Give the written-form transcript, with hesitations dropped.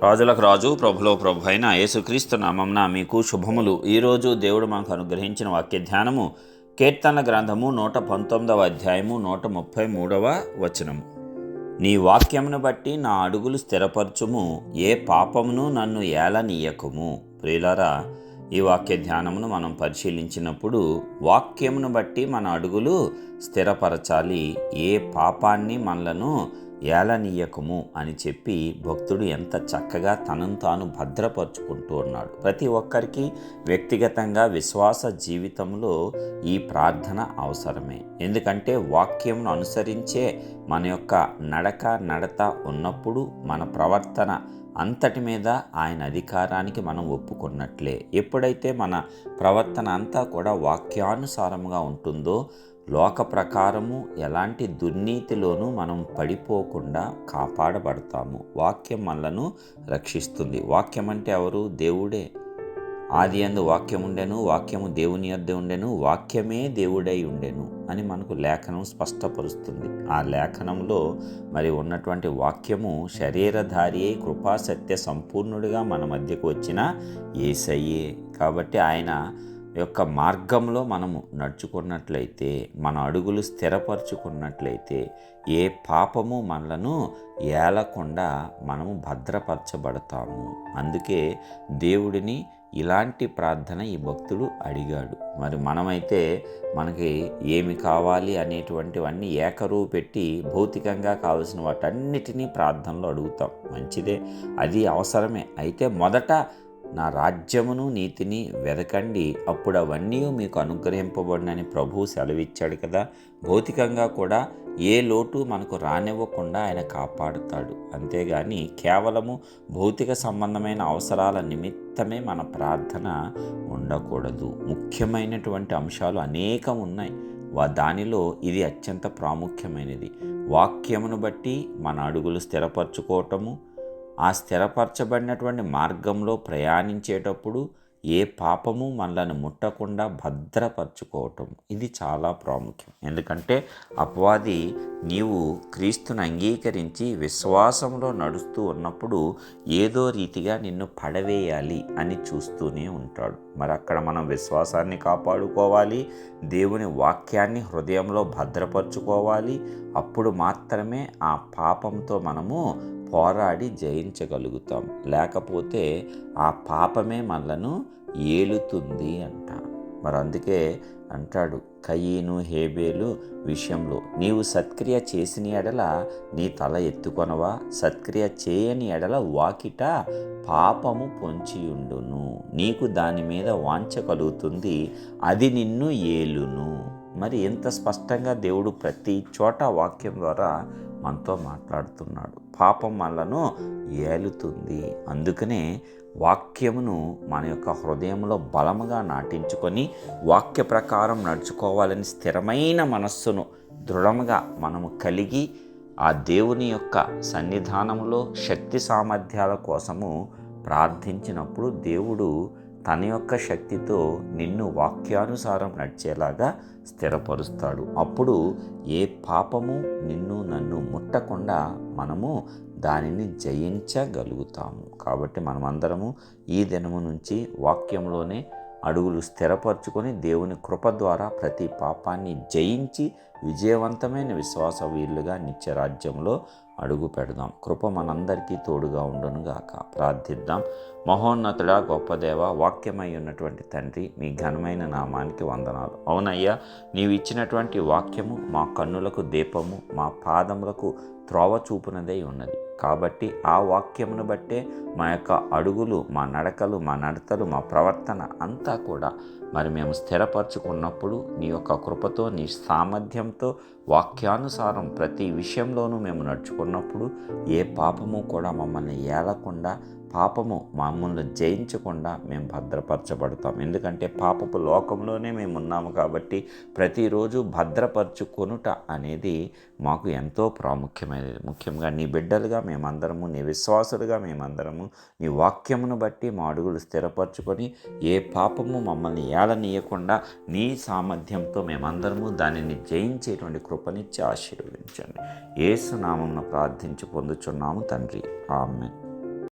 రాజులకు రాజు ప్రభులో ప్రభు అయిన యేసుక్రీస్తు నామమున మీకు శుభములు. ఈరోజు దేవుడు మనకు అనుగ్రహించిన వాక్య ధ్యానము కీర్తనల గ్రంథము 119వ అధ్యాయము 133వ వచనము. నీ వాక్యమును బట్టి నా అడుగులు స్థిరపరచుము, ఏ పాపమును నన్ను ఏలనీయకుము. ప్రియులారా, ఈ వాక్య ధ్యానమును మనం పరిశీలించినప్పుడు వాక్యమును బట్టి మన అడుగులు స్థిరపరచాలి, ఏ పాపాన్ని మనలను ఏలనీయకము అని చెప్పి భక్తుడు ఎంత చక్కగా తనను తాను భద్రపరుచుకుంటూ ఉన్నాడు. ప్రతి ఒక్కరికి వ్యక్తిగతంగా విశ్వాస జీవితంలో ఈ ప్రార్థన అవసరమే. ఎందుకంటే వాక్యంను అనుసరించే మన యొక్క నడత ఉన్నప్పుడు మన ప్రవర్తన అంతటి మీద ఆయన అధికారానికి మనం ఒప్పుకున్నట్లే. ఎప్పుడైతే మన ప్రవర్తన అంతా కూడా వాక్యానుసారంగా ఉంటుందో లోక ప్రకారము ఎలాంటి దుర్నీతిలోనూ మనం పడిపోకుండా కాపాడబడతాము. వాక్యం మనలను రక్షిస్తుంది. వాక్యం అంటే ఎవరు? దేవుడే. ఆదియందు వాక్యం ఉండెను, వాక్యము దేవుని యొద్ద ఉండెను, వాక్యమే దేవుడై ఉండెను అని మనకు లేఖనం స్పష్టపరుస్తుంది. ఆ లేఖనంలో మరి ఉన్నటువంటి వాక్యము శరీరధారి అయి కృపాసత్య సంపూర్ణుడిగా మన మధ్యకు వచ్చిన యేసయ్యే. కాబట్టి ఆయన యొక్క మార్గంలో మనము నడుచుకున్నట్లయితే, మన అడుగులు స్థిరపరచుకున్నట్లయితే ఏ పాపము మనలను ఏలకుండా మనము భద్రపరచబడతాము. అందుకే దేవుడిని ఇలాంటి ప్రార్థన ఈ భక్తుడు అడిగాడు. మరి మనమైతే మనకి ఏమి కావాలి అనేటువంటివన్నీ ఏకరువు పెట్టి భౌతికంగా కావలసిన వాటన్నిటినీ ప్రార్థనలో అడుగుతాం. మంచిదే, అది అవసరమే. అయితే మొదట నా రాజ్యమును నీతిని వెదకండి, అప్పుడు అవన్నీ మీకు అనుగ్రహింపబడినని ప్రభువు సెలవిచ్చాడు కదా. భౌతికంగా కూడా ఏ లోటు మనకు రానివ్వకుండా ఆయన కాపాడుతాడు. అంతేగాని కేవలము భౌతిక సంబంధమైన అవసరాల నిమిత్తమే మన ప్రార్థన ఉండకూడదు. ముఖ్యమైనటువంటి అంశాలు అనేకం ఉన్నాయి. దానిలో ఇది అత్యంత ప్రాముఖ్యమైనది. వాక్యమును బట్టి మన అడుగులు స్థిరపరచుకోవటము, ఆ స్థిరపరచబడినటువంటి మార్గంలో ప్రయాణించేటప్పుడు ఏ పాపము మనలను ముట్టకుండా భద్రపరచుకోవటం, ఇది చాలా ప్రాముఖ్యం. ఎందుకంటే అపవాది నీవు క్రీస్తుని అంగీకరించి విశ్వాసంలో నడుస్తూ ఉన్నప్పుడు ఏదో రీతిగా నిన్ను పడవేయాలి అని చూస్తూనే ఉంటాడు. మరి అక్కడ మనం విశ్వాసాన్ని కాపాడుకోవాలి, దేవుని వాక్యాన్ని హృదయంలో భద్రపరచుకోవాలి. అప్పుడు మాత్రమే ఆ పాపంతో మనము పోరాడి జయించగలుగుతాం. లేకపోతే ఆ పాపమే మనలను ఏలుతుంది అంట. మరి అందుకే అంటాడు, కయీను హేబేలు విషయంలో నీవు సత్క్రియ చేసిన ఎడల నీ తల ఎత్తుకొనవా, సత్క్రియ చేయని ఎడల వాకిట పాపము పొంచియుండును, నీకు దాని మీద వాంఛ కలుగుతుంది, అది నిన్ను ఏలును. మరి ఎంత స్పష్టంగా దేవుడు ప్రతి చోట వాక్యం ద్వారా మనతో మాట్లాడుతున్నాడు. పాపం మనలను ఏలుతుంది. అందుకనే వాక్యమును మన యొక్క హృదయంలో బలముగా నాటించుకొని వాక్య ప్రకారం నడుచుకోవాలని స్థిరమైన మనస్సును దృఢంగా మనము కలిగి ఆ దేవుని యొక్క సన్నిధానంలో శక్తి సామర్థ్యాల కోసము ప్రార్థించినప్పుడు దేవుడు తన యొక్క శక్తితో నిన్ను వాక్యానుసారం నడిచేలాగా స్థిరపరుస్తాడు. అప్పుడు ఏ పాపము నిన్ను నన్ను ముట్టకుండా మనము దానిని జయించగలుగుతాము. కాబట్టి మనమందరము ఈ దినము నుంచి వాక్యంలోనే అడుగులు స్థిరపరచుకొని దేవుని కృప ద్వారా ప్రతి పాపాన్ని జయించి విజయవంతమైన విశ్వాస వీరులుగా నిత్యరాజ్యంలో అడుగు పెడదాం. కృప మనందరికీ తోడుగా ఉండునుగాక. ప్రార్థిద్దాం. మహోన్నతుడా, గొప్ప దేవ, వాక్యమై ఉన్నటువంటి తండ్రి, మీ ఘనమైన నామానికి వందనాలు. అవునయ్యా, నీవు ఇచ్చినటువంటి వాక్యము మా కన్నులకు దీపము, మా పాదములకు త్రోవ చూపునదై ఉన్నది. కాబట్టి ఆ వాక్యమును బట్టే మా యొక్క అడుగులు, మా నడకలు, మా నడతలు, మా ప్రవర్తన అంతా కూడా మరి మేము స్థిరపరచుకున్నప్పుడు నీ యొక్క కృపతో, నీ సామర్థ్యంతో వాక్యానుసారం ప్రతి విషయంలోనూ మేము నడుచుకున్నప్పుడు ఏ పాపము కూడా మమ్మల్ని ఏలకుండా, పాపము మమ్మల్ని జయించకుండా మేము భద్రపరచబడతాం. ఎందుకంటే పాపపు లోకంలోనే మేము ఉన్నాము కాబట్టి ప్రతిరోజు భద్రపరచుకొనుట అనేది మాకు ఎంతో ప్రాముఖ్యమైనది. ముఖ్యంగా నీ బిడ్డలుగా మేమందరము, నీ విశ్వాసులుగా మేమందరము నీ వాక్యమును బట్టి మా అడుగులు స్థిరపరచుకొని ఏ పాపము మమ్మల్ని ఏలనీయకుండా నీ సామర్థ్యంతో మేమందరము దానిని జయించేటువంటి కృపనిచ్చి ఆశీర్వదించండి. యేసు నామమున ప్రార్థించి పొందుచున్నాము తండ్రి. ఆమేన్.